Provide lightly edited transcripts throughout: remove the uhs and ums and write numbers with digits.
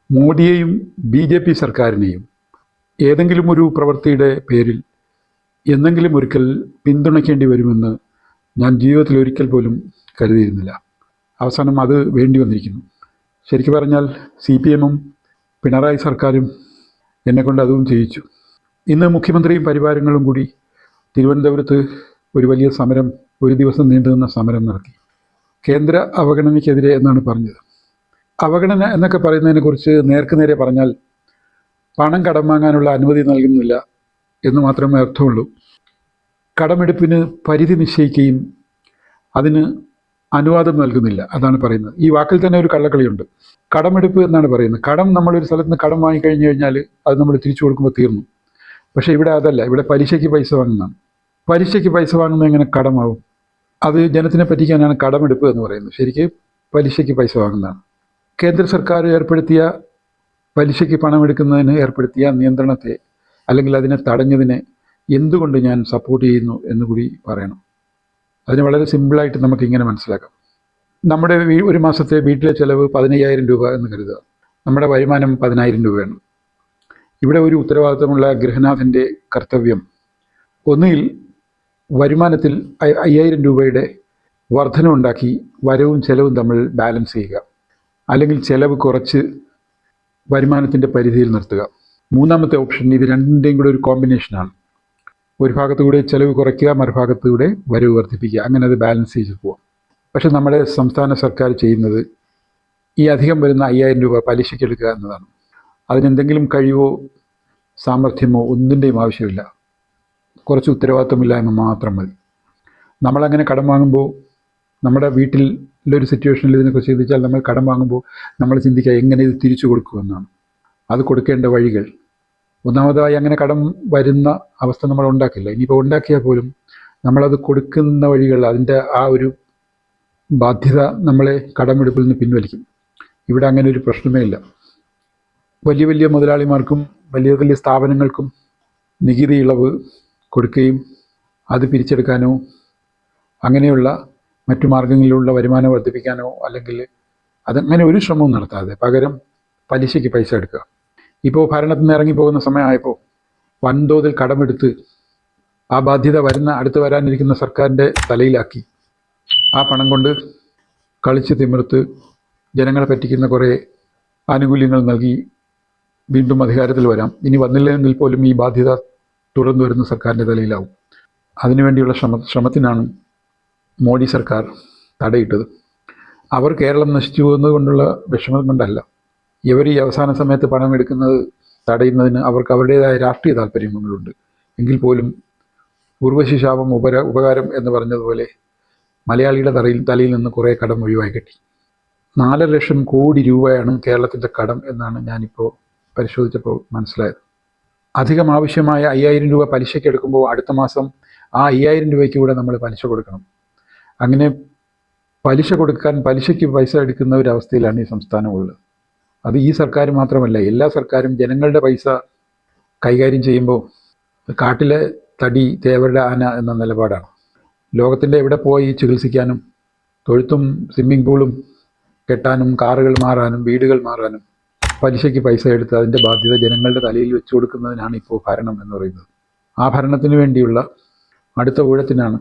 മോഡിയെയും BJP സർക്കാരിനെയും ഏതെങ്കിലും ഒരു പ്രവൃത്തിയുടെ പേരിൽ എന്നെങ്കിലും ഒരിക്കൽ പിന്തുണയ്ക്കേണ്ടി വരുമെന്ന് ഞാൻ ജീവിതത്തിൽ ഒരിക്കൽ പോലും കരുതിയിരുന്നില്ല. അവസാനം അത് വേണ്ടി വന്നിരിക്കുന്നു. ശരിക്കു പറഞ്ഞാൽ CPM-ഉം പിണറായി സർക്കാരും എന്നെക്കൊണ്ട് അതും ചെയ്യിച്ചു. ഇന്ന് മുഖ്യമന്ത്രിയും പരിവാരങ്ങളും കൂടി തിരുവനന്തപുരത്ത് ഒരു വലിയ സമരം, ഒരു ദിവസം നീണ്ടുനിന്ന സമരം നടത്തി. കേന്ദ്ര അവഗണനയ്ക്കെതിരെ എന്നാണ് പറഞ്ഞത്. അവഗണന എന്നൊക്കെ പറയുന്നതിനെക്കുറിച്ച് നേർക്കുനേരെ പറഞ്ഞാൽ പണം കടം വാങ്ങാനുള്ള അനുമതി നൽകുന്നില്ല എന്ന് മാത്രമേ അർത്ഥമുള്ളൂ. കടമെടുപ്പിന് പരിധി നിശ്ചയിക്കുകയും അതിന് അനുവാദം നൽകുന്നില്ല, അതാണ് പറയുന്നത്. ഈ വാക്കിൽ തന്നെ ഒരു കള്ളക്കളിയുണ്ട്. കടമെടുപ്പ് എന്നാണ് പറയുന്നത്. കടം, നമ്മളൊരു സ്ഥലത്ത് നിന്ന് കടം വാങ്ങിക്കഴിഞ്ഞു കഴിഞ്ഞാൽ അത് നമ്മൾ തിരിച്ചു കൊടുക്കുമ്പോൾ തീർന്നു. പക്ഷേ ഇവിടെ അതല്ല, ഇവിടെ പലിശയ്ക്ക് പൈസ വാങ്ങുന്നതാണ്. പലിശയ്ക്ക് പൈസ വാങ്ങുന്നത് എങ്ങനെ കടമാവും? അത് ജനത്തിനെ പറ്റിക്കാനാണ് കടമെടുപ്പ് എന്ന് പറയുന്നത്. ശരിക്കും പലിശയ്ക്ക് പൈസ വാങ്ങുന്നതാണ്. കേന്ദ്ര സർക്കാർ ഏർപ്പെടുത്തിയ പലിശയ്ക്ക് പണമെടുക്കുന്നതിന് ഏർപ്പെടുത്തിയ നിയന്ത്രണത്തെ, അല്ലെങ്കിൽ അതിനെ തടഞ്ഞതിനെ എന്തുകൊണ്ട് ഞാൻ സപ്പോർട്ട് ചെയ്യുന്നു എന്നുകൂടി പറയണം. അതിന് വളരെ സിമ്പിളായിട്ട് നമുക്കിങ്ങനെ മനസ്സിലാക്കാം. നമ്മുടെ ഒരു മാസത്തെ വീട്ടിലെ ചിലവ് 15,000 രൂപ എന്ന് കരുതുക. നമ്മുടെ വരുമാനം 10,000 രൂപയാണ്. ഇവിടെ ഒരു ഉത്തരവാദിത്തമുള്ള ഗൃഹനാഥൻ്റെ കർത്തവ്യം ഒന്നുകിൽ വരുമാനത്തിൽ 5,000 രൂപയുടെ വർധനവുണ്ടാക്കി വരവും ചെലവും തമ്മിൽ ബാലൻസ് ചെയ്യുക, അല്ലെങ്കിൽ ചെലവ് കുറച്ച് വരുമാനത്തിൻ്റെ പരിധിയിൽ നിർത്തുക. മൂന്നാമത്തെ ഓപ്ഷൻ ഇത് രണ്ടിൻ്റെയും കൂടെ ഒരു കോമ്പിനേഷനാണ്. ഒരു ഭാഗത്തുകൂടെ ചെലവ് കുറയ്ക്കുക, മറുഭാഗത്തുകൂടെ വരവ് വർദ്ധിപ്പിക്കുക, അങ്ങനെ അത് ബാലൻസ് ചെയ്ത് പോവാം. പക്ഷെ നമ്മുടെ സംസ്ഥാന സർക്കാർ ചെയ്യുന്നത് ഈ അധികം വരുന്ന 5,000 രൂപ പലിശയ്ക്ക് എടുക്കുക എന്നതാണ്. അതിനെന്തെങ്കിലും കഴിവോ സാമർഥ്യമോ ഒന്നിൻ്റെയും ആവശ്യമില്ല. കുറച്ച് ഉത്തരവാദിത്വമില്ലായ്മ മാത്രം മതി. നമ്മളങ്ങനെ കടം വാങ്ങുമ്പോൾ, നമ്മുടെ വീട്ടിലൊരു സിറ്റുവേഷനിൽ ഇതിനെക്കുറിച്ച് ചിന്തിച്ചാൽ, നമ്മൾ കടം വാങ്ങുമ്പോൾ നമ്മൾ ചിന്തിക്കുക എങ്ങനെ ഇത് തിരിച്ചു കൊടുക്കുമെന്നാണ്. അത് കൊടുക്കേണ്ട വഴികൾ. ഒന്നാമതായി അങ്ങനെ കടം വരുന്ന അവസ്ഥ നമ്മൾ ഉണ്ടാക്കില്ല. ഇനിയിപ്പോൾ ഉണ്ടാക്കിയാൽ പോലും നമ്മളത് കൊടുക്കുന്ന വഴികൾ, അതിൻ്റെ ആ ഒരു ബാധ്യത നമ്മളെ കടമെടുപ്പിൽ നിന്ന് പിൻവലിക്കും. ഇവിടെ അങ്ങനെ ഒരു പ്രശ്നമേ ഇല്ല. വലിയ വലിയ മുതലാളിമാർക്കും വലിയ വലിയ സ്ഥാപനങ്ങൾക്കും നികുതി ഇളവ് കൊടുക്കുകയും അത് പിരിച്ചെടുക്കാനോ അങ്ങനെയുള്ള മറ്റു മാർഗങ്ങളിലുള്ള വരുമാനം വർദ്ധിപ്പിക്കാനോ, അല്ലെങ്കിൽ അതങ്ങനെ ഒരു ശ്രമവും നടത്താതെ പകരം പലിശയ്ക്ക് പൈസ എടുക്കുക. ഇപ്പോൾ ഭരണത്തിൽ നിന്ന് ഇറങ്ങിപ്പോകുന്ന സമയമായപ്പോൾ വൻതോതിൽ കടമെടുത്ത് ആ ബാധ്യത അടുത്ത് വരാനിരിക്കുന്ന സർക്കാരിൻ്റെ തലയിലാക്കി ആ പണം കൊണ്ട് കളിച്ച് തിമിർത്ത് ജനങ്ങളെ പറ്റിക്കുന്ന കുറേ ആനുകൂല്യങ്ങൾ നൽകി വീണ്ടും അധികാരത്തിൽ വരാം. ഇനി വന്നില്ലെങ്കിൽ പോലും ഈ ബാധ്യത തുടർന്നു വരുന്ന സർക്കാരിൻ്റെ തലയിലാവും. അതിനുവേണ്ടിയുള്ള ശ്രമത്തിനാണ് മോഡി സർക്കാർ തടയിട്ടത്. അവർ കേരളം നശിച്ചു പോകുന്നത് കൊണ്ടുള്ള വിഷമം കൊണ്ടല്ല. ഇവർ ഈ അവസാന സമയത്ത് പണം എടുക്കുന്നത് തടയുന്നതിന് അവർക്ക് അവരുടേതായ രാഷ്ട്രീയ താല്പര്യങ്ങളുണ്ട്. എങ്കിൽ പോലും ഉർവശി ശാപം ഉപകാരം എന്ന് പറഞ്ഞതുപോലെ മലയാളിയുടെ തലയിൽ നിന്ന് കുറേ കടം ഒഴിവായി കിട്ടി. 4 ലക്ഷം കോടി രൂപയാണ് കേരളത്തിൻ്റെ കടം എന്നാണ് ഞാനിപ്പോൾ പരിശോധിച്ചപ്പോൾ മനസ്സിലായത്. അധികം ആവശ്യമായ 5,000 രൂപ പലിശയ്ക്ക് എടുക്കുമ്പോൾ അടുത്ത മാസം ആ 5,000 രൂപയ്ക്ക് കൂടെ നമ്മൾ പലിശ കൊടുക്കണം. അങ്ങനെ പലിശ കൊടുക്കാൻ പലിശയ്ക്ക് പൈസ എടുക്കുന്ന ഒരവസ്ഥയിലാണ് ഈ സംസ്ഥാനം ഉള്ളത്. അത് ഈ സർക്കാർ മാത്രമല്ല, എല്ലാ സർക്കാരും ജനങ്ങളുടെ പൈസ കൈകാര്യം ചെയ്യുമ്പോൾ കാട്ടിലെ തടി തേവരുടെ ആന എന്ന നിലപാടാണ്. ലോകത്തിൻ്റെ എവിടെ പോയി ചികിത്സിക്കാനും തൊഴുത്തും സ്വിമ്മിംഗ് പൂളും കെട്ടാനും കാറുകൾ മാറാനും വീടുകൾ മാറാനും പലിശയ്ക്ക് പൈസ എടുത്ത് അതിൻ്റെ ബാധ്യത ജനങ്ങളുടെ തലയിൽ വെച്ചു കൊടുക്കുന്നതിനാണ് ഇപ്പോൾ ഭരണം എന്ന് പറയുന്നത്. ആ ഭരണത്തിന് വേണ്ടിയുള്ള അടുത്ത ഊഴത്തിനാണ്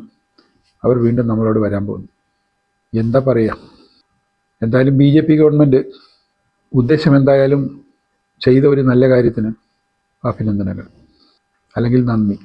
അവർ വീണ്ടും നമ്മളോട് വരാൻ പോകുന്നത്. എന്താ പറയുക, എന്തായാലും BJP ഗവൺമെൻറ് ഉദ്ദേശം എന്തായാലും ചെയ്ത ഒരു നല്ല കാര്യത്തിന് അഭിനന്ദനങ്ങൾ, അല്ലെങ്കിൽ നന്ദി.